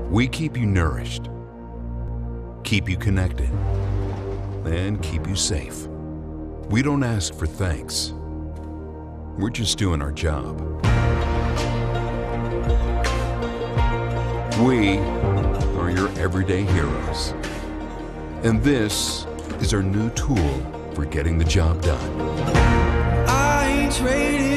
We keep you nourished, keep you connected, and keep you safe. We don't ask for thanks. We're just doing our job. We are your everyday heroes. And this is our new tool for getting the job done. I ain't trading